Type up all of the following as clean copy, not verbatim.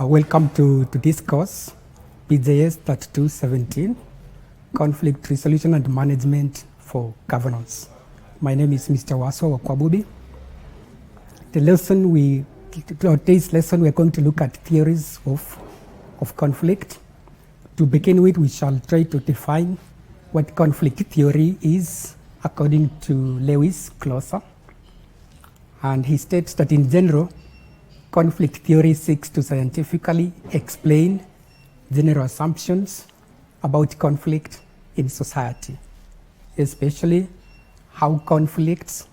Welcome to this course, PJS 3217, Conflict Resolution and Management for Governance. My name is Mr. Waso Wakwabubi. Today's lesson, we're going to look at theories of conflict. To begin with, we shall try to define what conflict theory is according to Lewis Closer. And he states that in general, conflict theory seeks to scientifically explain general assumptions about conflict in society, especially how conflicts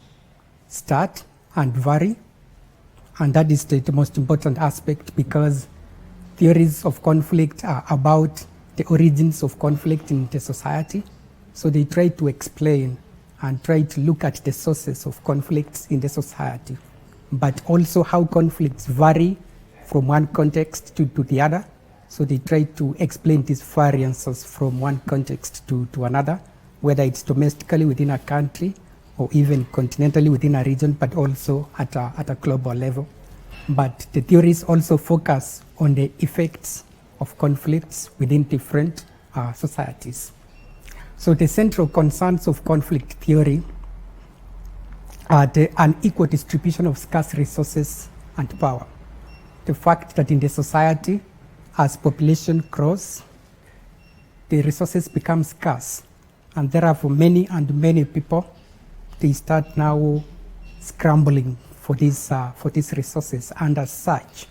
start and vary. And that is the most important aspect, because theories of conflict are about the origins of conflict in the society. So they try to explain and try to look at the sources of conflicts in the society, but also how conflicts vary from one context to the other. So they try to explain these variances from one context to another, whether it's domestically within a country or even continentally within a region, but also at a global level. But the theories also focus on the effects of conflicts within different societies. So the central concerns of conflict theory are the unequal distribution of scarce resources and power. The fact that in the society, as population grows, the resources become scarce, and therefore many people, they start now scrambling for these resources. And as such,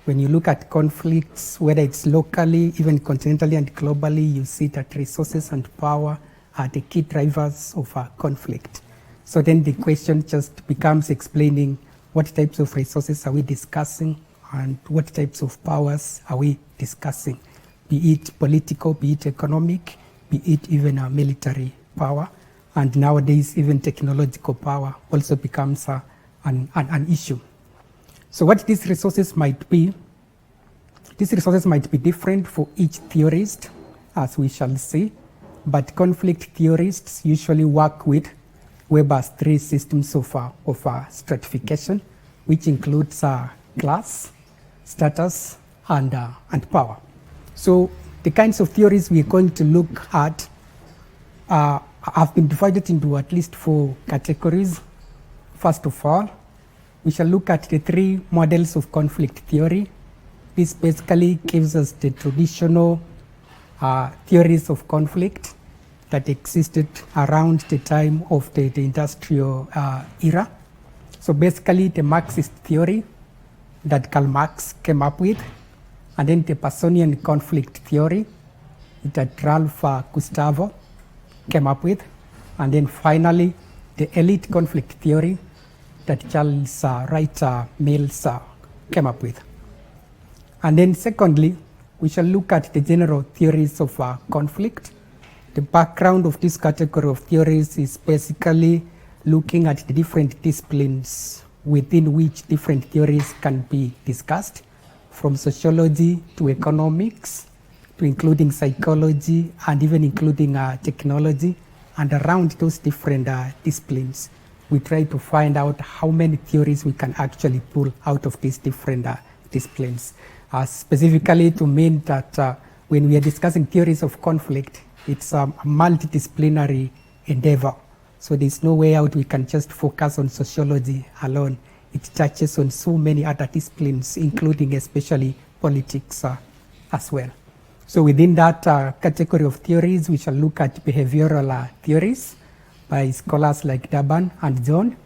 when you look at conflicts, whether it's locally, even continentally and globally, you see that resources and power are the key drivers of conflict. So then the question just becomes explaining what types of resources are we discussing and what types of powers are we discussing, be it political, be it economic, be it even a military power. And nowadays, even technological power also becomes an issue. So what these resources might be different for each theorist, as we shall see, but conflict theorists usually work with Weber's three systems of stratification, which includes class, status, and power. So the kinds of theories we're going to look at have been divided into at least 4 categories. First of all, we shall look at the 3 models of conflict theory. This basically gives us the traditional theories of conflict that existed around the time of the industrial era. So basically the Marxist theory that Karl Marx came up with, and then the Personian conflict theory that Ralph Gustavo came up with, and then finally the elite conflict theory that Charles Wright Mills came up with. And then secondly, we shall look at the general theories of conflict. The background of this category of theories is basically looking at the different disciplines within which different theories can be discussed, from sociology to economics, to including psychology, and even including technology. And around those different disciplines, we try to find out how many theories we can actually pull out of these different disciplines. Specifically to mean that when we are discussing theories of conflict, it's a multidisciplinary endeavor. So there's no way out we can just focus on sociology alone. It touches on so many other disciplines, including especially politics as well. So within that category of theories, we shall look at behavioral theories by scholars like Daban and John.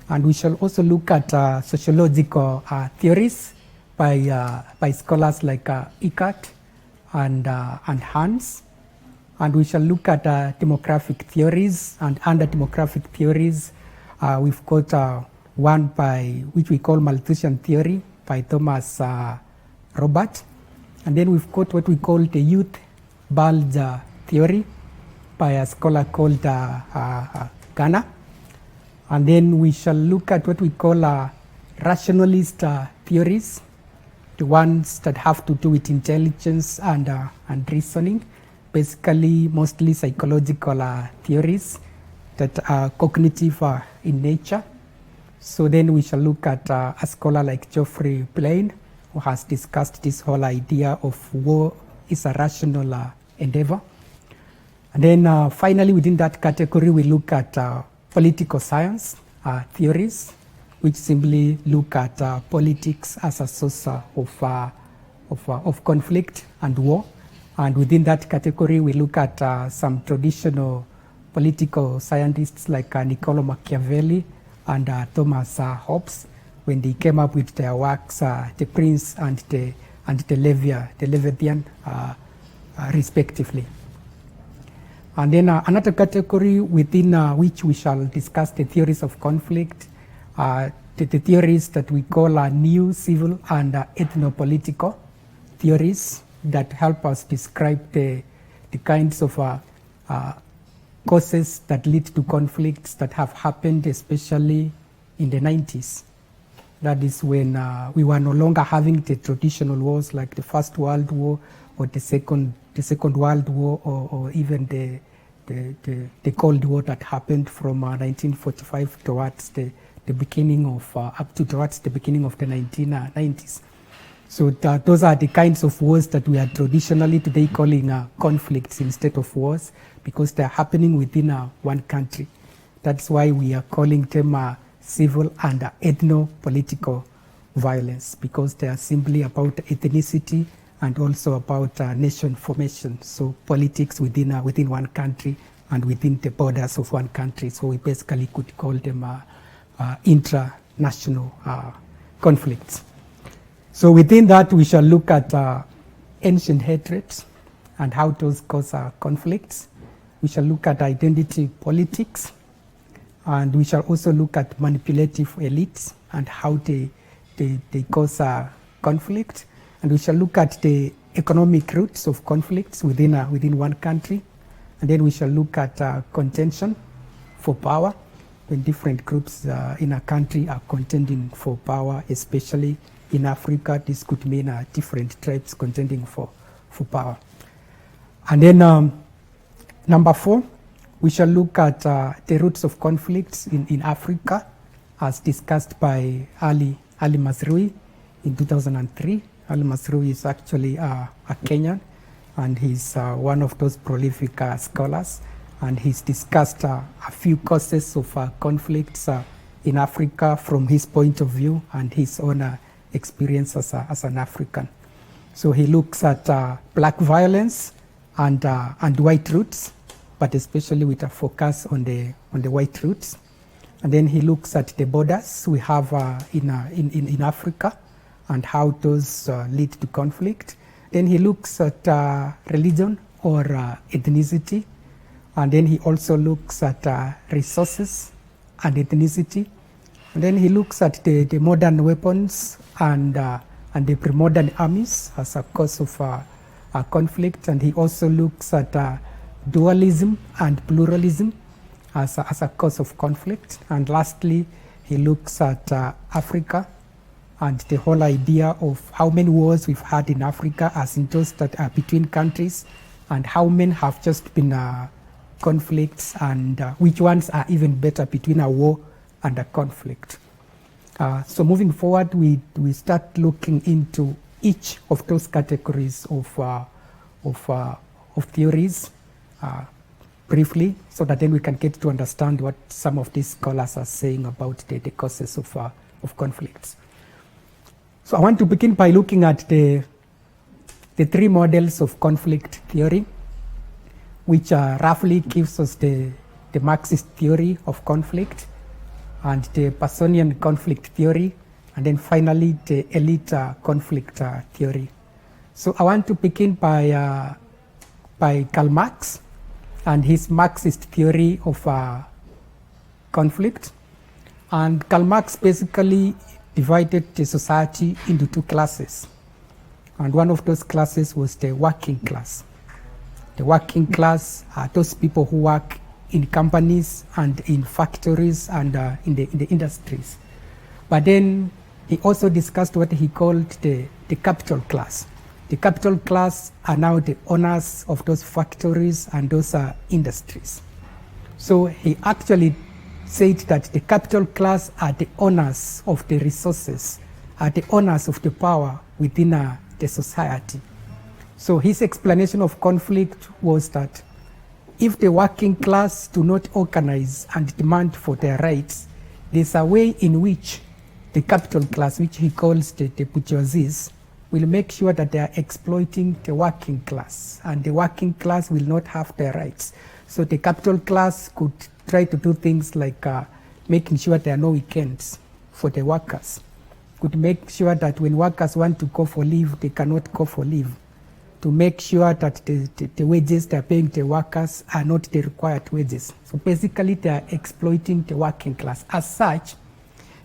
And we shall also look at sociological theories by scholars like Eckart and Hans. And we shall look at demographic theories, and under demographic theories, we've got one which we call Malthusian theory by Thomas Robert. And then we've got what we call the youth bulge theory by a scholar called Ghana. And then we shall look at what we call rationalist theories, the ones that have to do with intelligence and reasoning, basically mostly psychological theories that are cognitive in nature. So then we shall look at a scholar like Geoffrey Blaine, who has discussed this whole idea of war is a rational endeavor. And then finally, within that category, we look at political science theories, which simply look at politics as a source of conflict and war. And within that category, we look at some traditional political scientists like Niccolo Machiavelli and Thomas Hobbes, when they came up with their works, The Prince and the Leviathan, respectively. And then another category within which we shall discuss the theories of conflict, the theories that we call new civil and ethnopolitical theories that help us describe the kinds of causes that lead to conflicts that have happened, especially in the 90s. That is when we were no longer having the traditional wars like the First World War or the Second World War, or even the Cold War that happened from 1945 towards the beginning of towards the beginning of the 1990s. So those are the kinds of wars that we are traditionally today calling conflicts instead of wars, because they are happening within one country. That's why we are calling them civil and ethno-political violence, because they are simply about ethnicity and also about nation formation. So politics within one country and within the borders of one country. So we basically could call them intranational conflicts. So within that, we shall look at ancient hatreds and how those cause conflicts. We shall look at identity politics, and we shall also look at manipulative elites and how they cause conflict. And we shall look at the economic roots of conflicts within one country. And then we shall look at contention for power, when different groups in a country are contending for power, especially in Africa. This could mean different tribes contending for power. And then number 4, we shall look at the roots of conflicts in Africa, as discussed by Ali Mazrui in 2003. Ali Mazrui is actually a Kenyan, and he's one of those prolific scholars, and he's discussed a few causes of conflicts in Africa from his point of view and his own experience as an African. So he looks at black violence and white roots, but especially with a focus on the white roots. And then he looks at the borders we have in Africa and how those lead to conflict. Then he looks at religion or ethnicity, and then he also looks at resources and ethnicity. And then he looks at the modern weapons and the pre-modern armies as a cause of conflict. And he also looks at dualism and pluralism as a cause of conflict. And lastly, he looks at Africa and the whole idea of how many wars we've had in Africa, as in those that are between countries, and how many have just been conflicts, and which ones are even better between a war and a conflict. So moving forward, we start looking into each of those categories of theories briefly, so that then we can get to understand what some of these scholars are saying about the causes of conflicts. So I want to begin by looking at the 3 models of conflict theory, which roughly gives us the Marxist theory of conflict, and the Personian conflict theory, and then finally the elite conflict theory. So I want to begin by Karl Marx and his Marxist theory of conflict. And Karl Marx basically divided the society into 2 classes. And one of those classes was the working class. The working class are those people who work in companies and in factories and in the industries. But then he also discussed what he called the capital class. The capital class are now the owners of those factories and those industries. So he actually said that the capital class are the owners of the resources are the owners of the power within the society. So his explanation of conflict was that if the working class do not organize and demand for their rights, there's a way in which the capital class, which he calls the bourgeoisie, will make sure that they are exploiting the working class, and the working class will not have their rights. So the capital class could try to do things like making sure there are no weekends for the workers, could make sure that when workers want to go for leave, they cannot go for leave, to make sure that the wages they are paying the workers are not the required wages. So basically they are exploiting the working class. As such,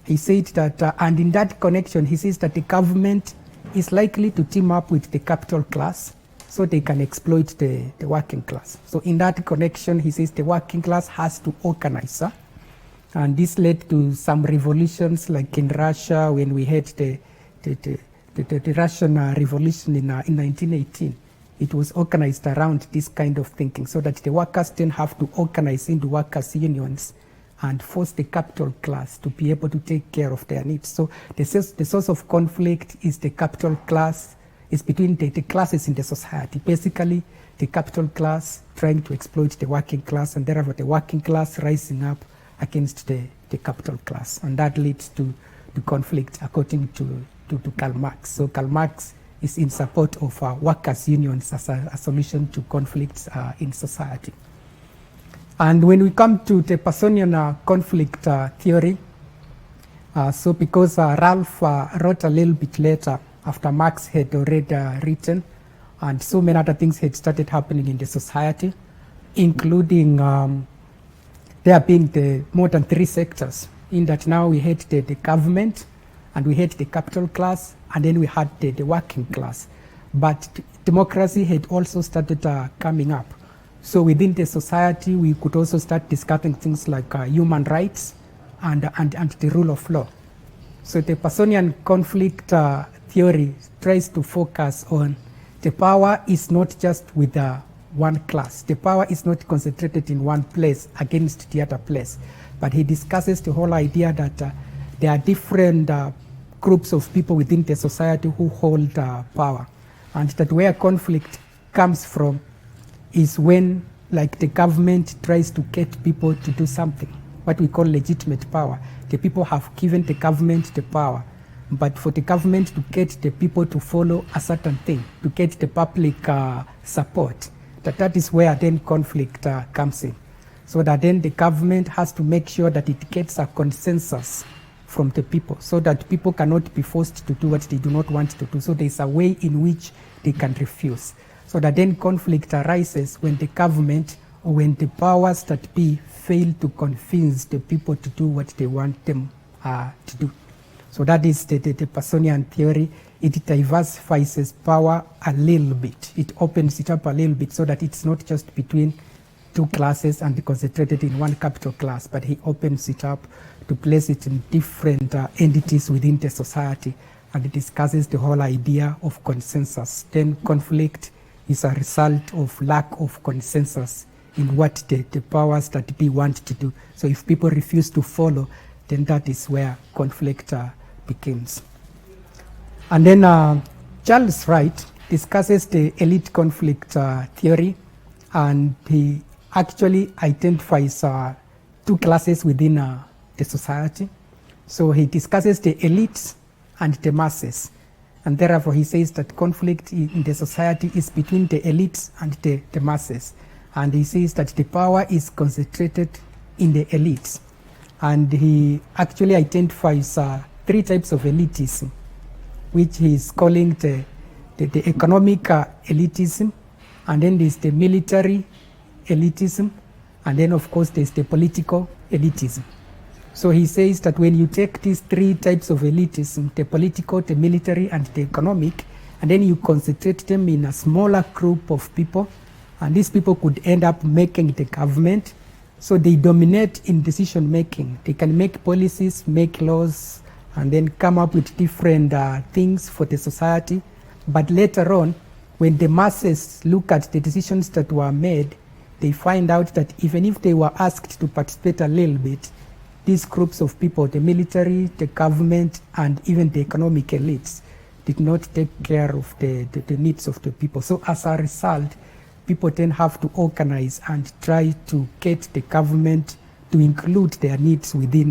he said that, and in that connection, he says that the government is likely to team up with the capital class so they can exploit the working class. So in that connection, he says the working class has to organize. And this led to some revolutions, like in Russia when we had the Russian revolution in 1918. It was organized around this kind of thinking so that the workers didn't have to organize into workers' unions and force the capital class to be able to take care of their needs. So the source of conflict is the capital class, is between the classes in the society. Basically, the capital class trying to exploit the working class, and therefore the working class rising up against the capital class. And that leads to conflict according to Karl Marx. So Karl Marx is in support of workers' unions as a solution to conflicts in society. And when we come to the Personnian conflict theory, so because Ralph wrote a little bit later after Marx had already written, and so many other things had started happening in the society, including there being more than 3 sectors, in that now we had the government, and we had the capital class, and then we had the working class. But democracy had also started coming up. So within the society, we could also start discussing things like human rights and the rule of law. So the Personnian conflict theory tries to focus on the power is not just with one class. The power is not concentrated in one place against the other place. But he discusses the whole idea that there are different groups of people within the society who hold power. And that where conflict comes from is when, like, the government tries to get people to do something, what we call legitimate power. The people have given the government the power, but for the government to get the people to follow a certain thing, to get the public support, that is where then conflict comes in. So that then the government has to make sure that it gets a consensus from the people, so that people cannot be forced to do what they do not want to do. So there's a way in which they can refuse. So that then conflict arises when the government or when the powers that be fail to convince the people to do what they want them to do. So that is the Personnian theory. It diversifies power a little bit. It opens it up a little bit so that it's not just between 2 classes and concentrated in one capital class, but he opens it up to place it in different entities within the society, and it discusses the whole idea of consensus. Then conflict is a result of lack of consensus in what the powers that be want to do. So if people refuse to follow, then that is where conflict begins. And then Charles Wright discusses the elite conflict theory, and he actually identifies 2 classes within the society. So he discusses the elites and the masses. And therefore he says that conflict in the society is between the elites and the masses. And he says that the power is concentrated in the elites. And he actually identifies 3 types of elitism, which he is calling the economic elitism, and then there's the military elitism, and then of course there's the political elitism. So he says that when you take these 3 types of elitism, the political, the military, and the economic, and then you concentrate them in a smaller group of people, and these people could end up making the government. So they dominate in decision making. They can make policies, make laws, and then come up with different things for the society. But later on, when the masses look at the decisions that were made, they find out that even if they were asked to participate a little bit, these groups of people, the military, the government, and even the economic elites, did not take care of the needs of the people. So as a result, people then have to organize and try to get the government to include their needs within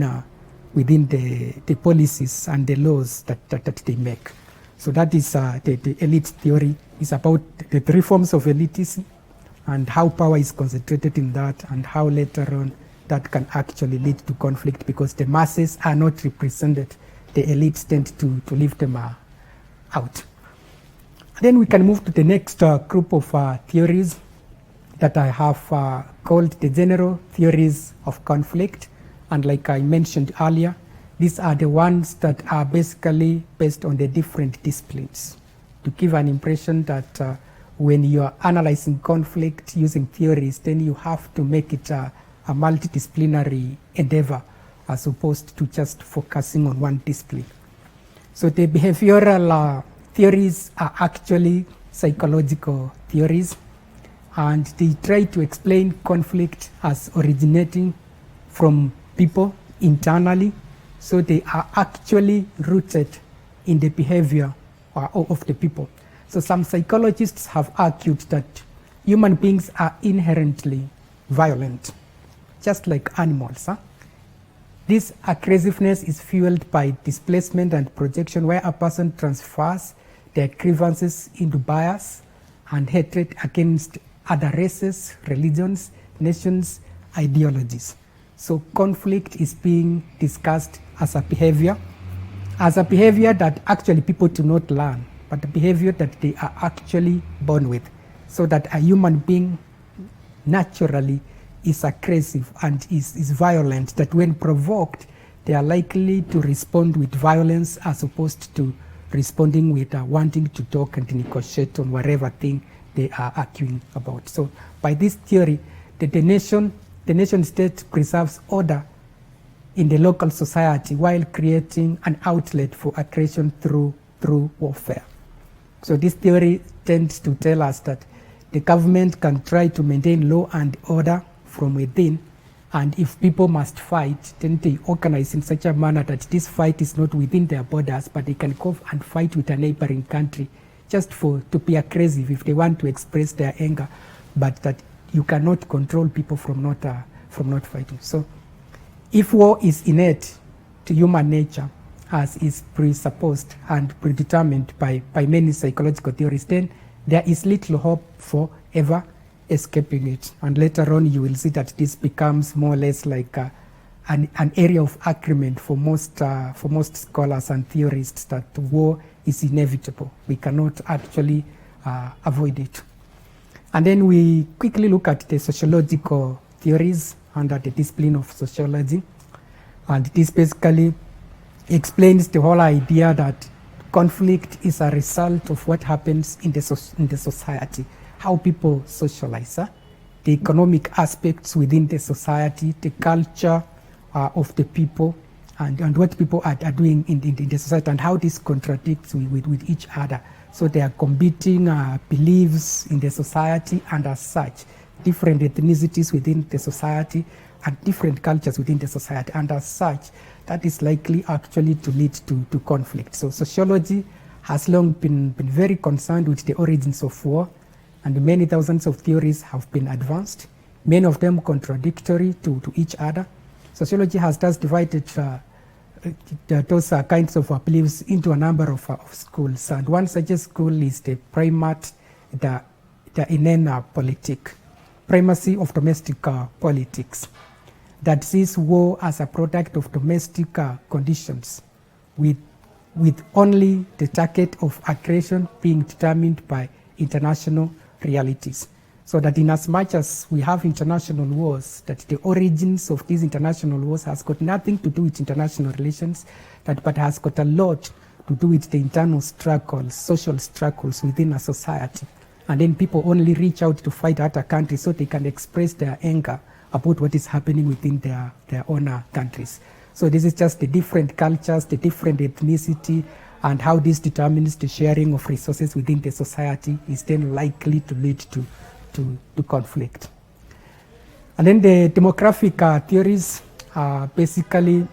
the policies and the laws that they make. So that is the elite theory. Is about the three forms of elitism and how power is concentrated in that, and how later on that can actually lead to conflict because the masses are not represented. The elites tend to leave them out. Then we can move to the next group of theories that I have called the general theories of conflict. And like I mentioned earlier, these are the ones that are basically based on the different disciplines to give an impression that when you are analyzing conflict using theories, then you have to make it a multidisciplinary endeavor as opposed to just focusing on one discipline. So the behavioral theories are actually psychological theories, and they try to explain conflict as originating from people internally. So they are actually rooted in the behavior of the people. So some psychologists have argued that human beings are inherently violent, just like animals. This aggressiveness is fueled by displacement and projection, where a person transfers their grievances into bias and hatred against other races, religions, nations, ideologies. So conflict is being discussed as a behavior that actually people do not learn, but a behavior that they are actually born with. So that a human being naturally is aggressive and is violent, that when provoked, they are likely to respond with violence as opposed to responding with wanting to talk and negotiate on whatever thing they are arguing about. So by this theory, the nation state preserves order in the local society while creating an outlet for aggression through warfare. So this theory tends to tell us that the government can try to maintain law and order from within, and if people must fight, then they organize in such a manner that this fight is not within their borders, but they can go and fight with a neighboring country just to be aggressive if they want to express their anger, but that you cannot control people from not fighting. So if war is innate to human nature, as is presupposed and predetermined by many psychological theories, then there is little hope for ever escaping it. And later on you will see that this becomes more or less like an area of agreement for most scholars and theorists, that war is inevitable. We cannot actually avoid it. And then we quickly look at the sociological theories under the discipline of sociology. And this basically explains the whole idea that conflict is a result of what happens in the society, how people socialize, the economic aspects within the society, the culture of the people, and what people are doing in the society, and how this contradicts with each other. So there are competing beliefs in the society, and as such, different ethnicities within the society and different cultures within the society, and as such, that is likely actually to lead to conflict. So sociology has long been very concerned with the origins of war, and many thousands of theories have been advanced, many of them contradictory to each other. Sociology has thus divided those kinds of beliefs into a number of schools, and one such a school is the primate, the Ethnopolitical, primacy of domestic politics, that sees war as a product of domestic conditions, with only the target of aggression being determined by international realities. So that in as much as we have international wars, that the origins of these international wars has got nothing to do with international relations, but has got a lot to do with the internal struggles, social struggles within a society. And then people only reach out to fight other countries so they can express their anger about what is happening within their own countries. So this is just the different cultures, the different ethnicity, and how this determines the sharing of resources within the society is then likely to lead to conflict. And then the demographic theories are basically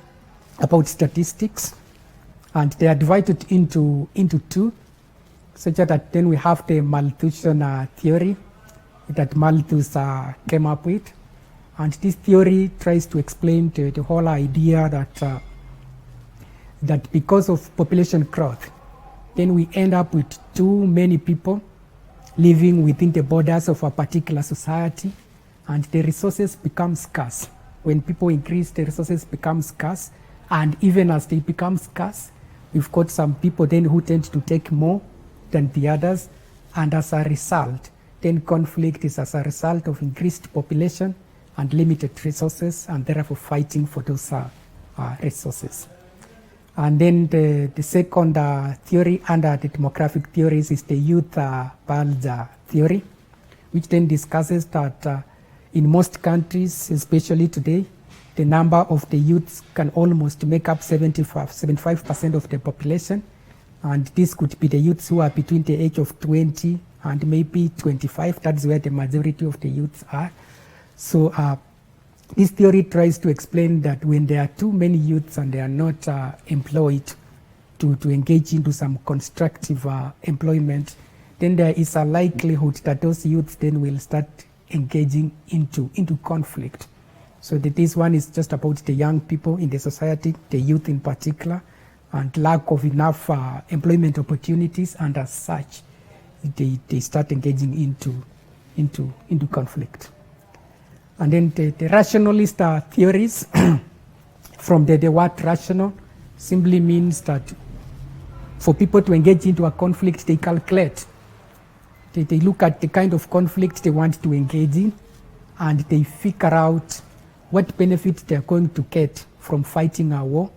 about statistics, and they are divided into two, such that then we have the Malthusian theory that Malthus came up with. And this theory tries to explain the whole idea that that because of population growth, then we end up with too many people living within the borders of a particular society, and the resources become scarce. When people increase, the resources become scarce, and even as they become scarce, we've got some people then who tend to take more than the others, and as a result, then conflict is as a result of increased population and limited resources, and therefore fighting for those resources. And then the second theory under the demographic theories is the youth bulge theory, which then discusses that in most countries, especially today, the number of the youths can almost make up 75% of the population. And this could be the youths who are between the age of 20 and maybe 25. That's where the majority of the youths are. So this theory tries to explain that when there are too many youths and they are not employed to engage into some constructive employment, then there is a likelihood that those youths then will start engaging into conflict. So that this one is just about the young people in the society, the youth in particular, and lack of enough employment opportunities, and as such, they start engaging into conflict. And then the rationalist theories from the word rational simply means that for people to engage into a conflict, they calculate. They look at the kind of conflict they want to engage in, and they figure out what benefits they are going to get from fighting a war,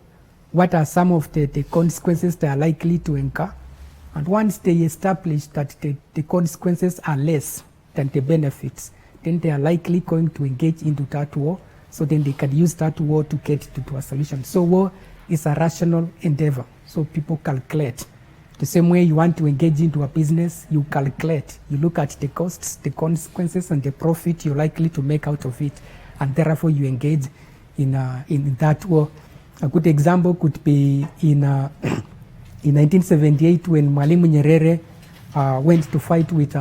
what are some of the consequences they are likely to incur. And once they establish that the consequences are less than the benefits, then they are likely going to engage into that war, so then they can use that war to get to a solution. So war is a rational endeavor, so people calculate. The same way you want to engage into a business, you calculate. You look at the costs, the consequences, and the profit you're likely to make out of it, and therefore you engage in that war. A good example could be in 1978 when Mwalimu Nyerere went to fight with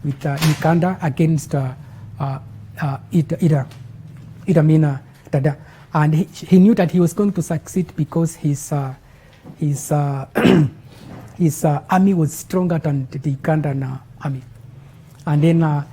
Uganda against Idi Amin Dada, and he knew that he was going to succeed because his army was stronger than the Ugandan army. And then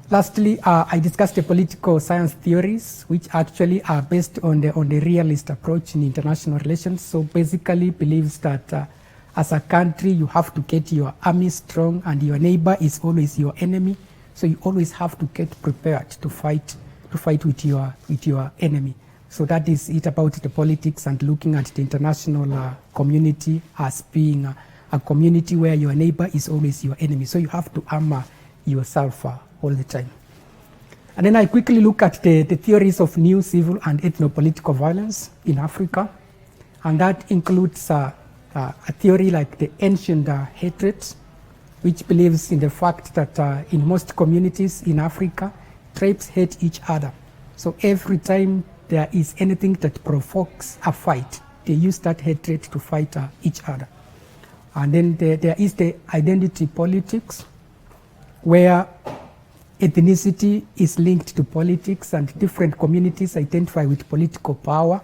lastly, I discussed the political science theories, which actually are based on the realist approach in international relations. So basically believes that as a country, you have to get your army strong, and your neighbor is always your enemy. So you always have to get prepared to fight with your enemy. So that is it about the politics and looking at the international community as being a community where your neighbor is always your enemy. So you have to armor yourself all the time. And then I quickly look at the theories of new civil and ethnopolitical violence in Africa. And that includes a theory like the ancient hatred, which believes in the fact that in most communities in Africa, tribes hate each other. So every time there is anything that provokes a fight, they use that hatred to fight each other. And then there is the identity politics, where ethnicity is linked to politics, and different communities identify with political power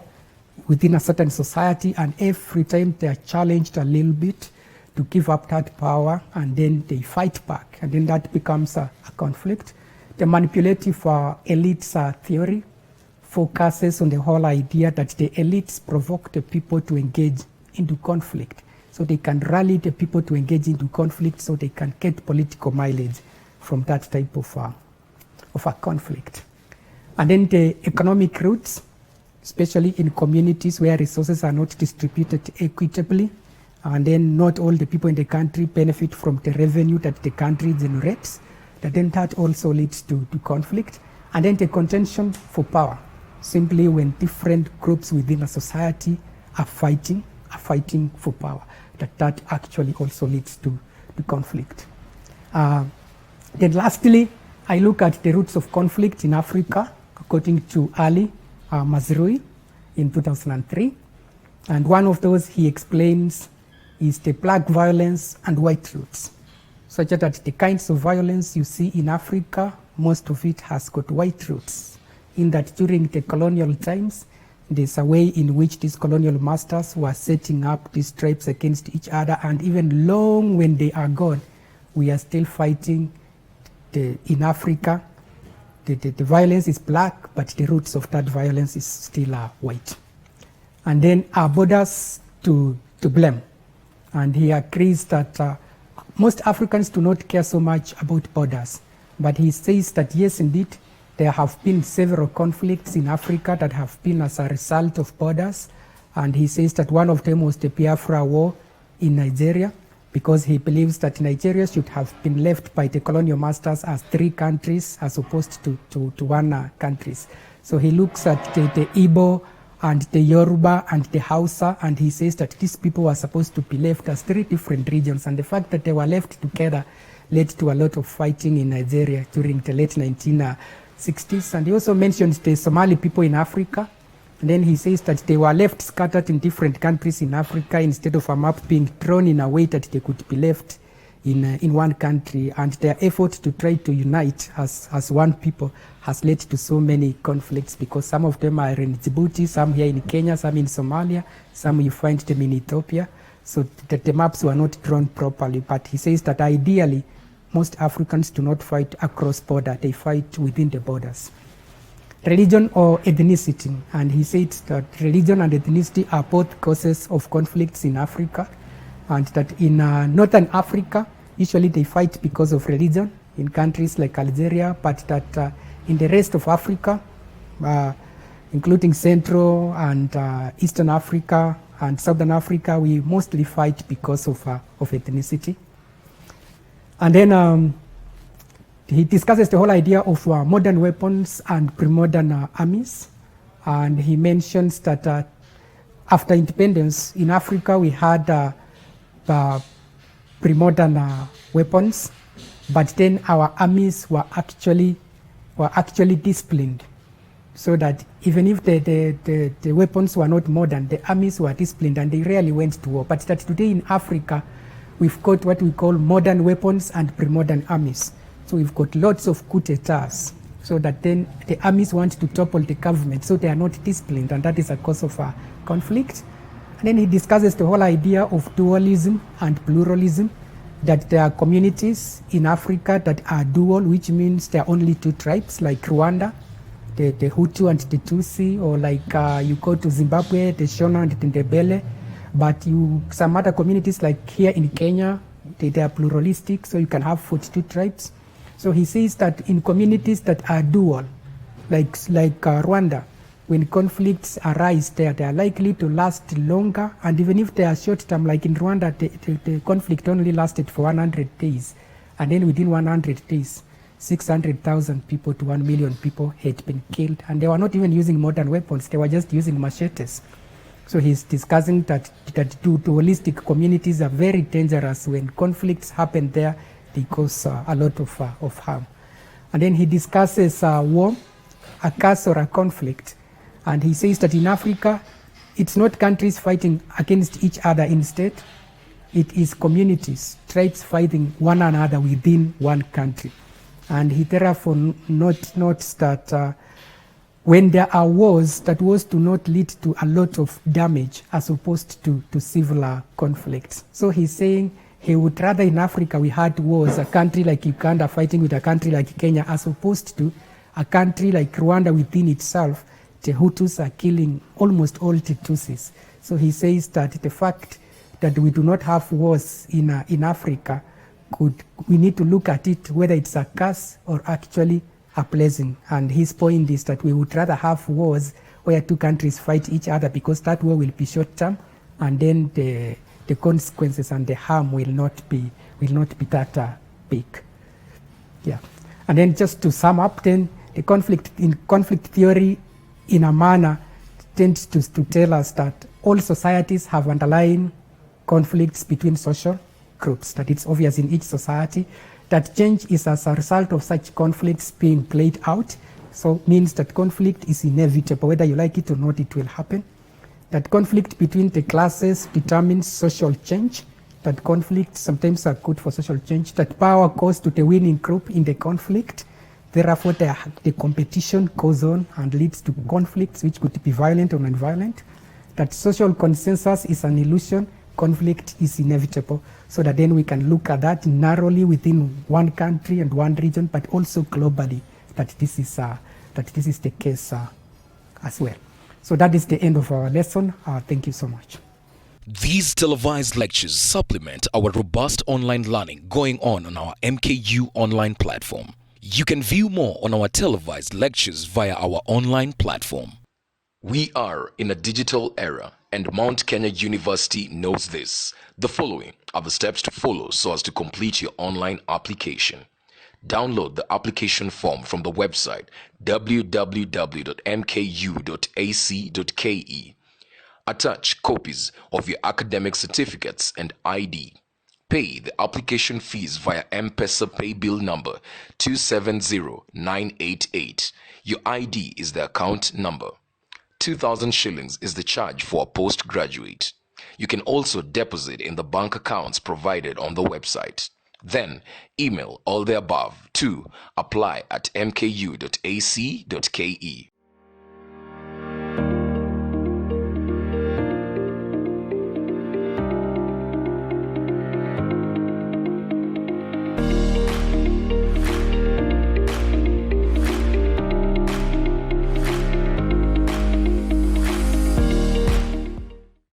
within a certain society, and every time they are challenged a little bit to give up that power, and then they fight back, and then that becomes a conflict. The manipulative elites theory focuses on the whole idea that the elites provoke the people to engage into conflict. So they can rally the people to engage into conflict, so they can get political mileage from that type of a conflict. And then the economic roots, especially in communities where resources are not distributed equitably, and then not all the people in the country benefit from the revenue that the country generates, then that also leads to conflict. And then the contention for power, simply when different groups within a society are fighting for power, that actually also leads to conflict. Then lastly, I look at the roots of conflict in Africa, according to Ali Mazrui in 2003. And one of those he explains is the black violence and white roots, such that the kinds of violence you see in Africa, most of it has got white roots, in that during the colonial times, there's a way in which these colonial masters were setting up these tribes against each other, and even long when they are gone, we are still fighting in Africa. The violence is black, but the roots of that violence is still white. And then our borders to blame. And he agrees that most Africans do not care so much about borders, but he says that yes, indeed, there have been several conflicts in Africa that have been as a result of borders. And he says that one of them was the Biafra War in Nigeria, because he believes that Nigeria should have been left by the colonial masters as 3 countries as opposed to one country. So he looks at the Igbo and the Yoruba and the Hausa, and he says that these people were supposed to be left as 3 different regions, and the fact that they were left together led to a lot of fighting in Nigeria during the late 1960s. And he also mentions the Somali people in Africa. And then he says that they were left scattered in different countries in Africa instead of a map being drawn in a way that they could be left in one country. And their effort to try to unite as one people has led to so many conflicts, because some of them are in Djibouti, some here in Kenya, some in Somalia, some you find them in Ethiopia. So that the maps were not drawn properly. But he says that ideally, most Africans do not fight across border, they fight within the borders. Religion or ethnicity, and he said that religion and ethnicity are both causes of conflicts in Africa, and that in Northern Africa, usually they fight because of religion in countries like Algeria, but that in the rest of Africa, including Central and Eastern Africa and Southern Africa, we mostly fight because of ethnicity. And then he discusses the whole idea of modern weapons and pre-modern armies. And he mentions that after independence in Africa, we had pre-modern weapons, but then our armies were actually disciplined, so that even if the weapons were not modern, the armies were disciplined and they rarely went to war. But that today in Africa, we've got what we call modern weapons and pre-modern armies. So we've got lots of coup d'etats, so that then the armies want to topple the government, so they are not disciplined, and that is a cause of conflict. And then he discusses the whole idea of dualism and pluralism, that there are communities in Africa that are dual, which means there are only 2 tribes, like Rwanda, the Hutu and the Tutsi, or like you go to Zimbabwe, the Shona and the Ndebele. But some other communities like here in Kenya, they are pluralistic, so you can have 42 tribes. So he says that in communities that are dual, like Rwanda, when conflicts arise there, they are likely to last longer. And even if they are short term, like in Rwanda, the conflict only lasted for 100 days. And then within 100 days, 600,000 people to 1 million people had been killed. And they were not even using modern weapons, they were just using machetes. So he's discussing that dualistic communities are very dangerous. When conflicts happen there, they cause a lot of harm. And then he discusses war, a curse or a conflict. And he says that in Africa, it's not countries fighting against each other instead. It is communities, tribes fighting one another within one country. And he therefore notes that when there are wars, that wars do not lead to a lot of damage as opposed to civil conflicts. So he's saying he would rather in Africa we had wars, a country like Uganda fighting with a country like Kenya, as opposed to a country like Rwanda within itself. The Hutus are killing almost all the Tutsis. So he says that the fact that we do not have wars in Africa, we need to look at it whether it's a curse or actually a blessing. And his point is that we would rather have wars where 2 countries fight each other, because that war will be short term, and then the consequences and the harm will not be that big. Yeah. And then just to sum up, then the conflict theory in a manner tends to tell us that all societies have underlying conflicts between social groups, that it's obvious in each society that change is as a result of such conflicts being played out, So means that conflict is inevitable, whether you like it or not, it will happen. That conflict between the classes determines social change. That conflicts sometimes are good for social change. That power goes to the winning group in the conflict. Therefore, the competition goes on and leads to conflicts which could be violent or non-violent. That social consensus is an illusion. Conflict is inevitable. So that then we can look at that narrowly within one country and one region, but also globally, that this is the case as well. So that is the end of our lesson. Thank you so much. These televised lectures supplement our robust online learning going on our MKU online platform. You can view more on our televised lectures via our online platform. We are in a digital era, and Mount Kenya University knows this. The following are the steps to follow so as to complete your online application. Download the application form from the website www.mku.ac.ke. Attach copies of your academic certificates and ID. Pay the application fees via M-Pesa pay bill number 270988. Your ID is the account number. 2,000 shillings is the charge for a postgraduate. You can also deposit in the bank accounts provided on the website. Then email all the above to apply@mku.ac.ke.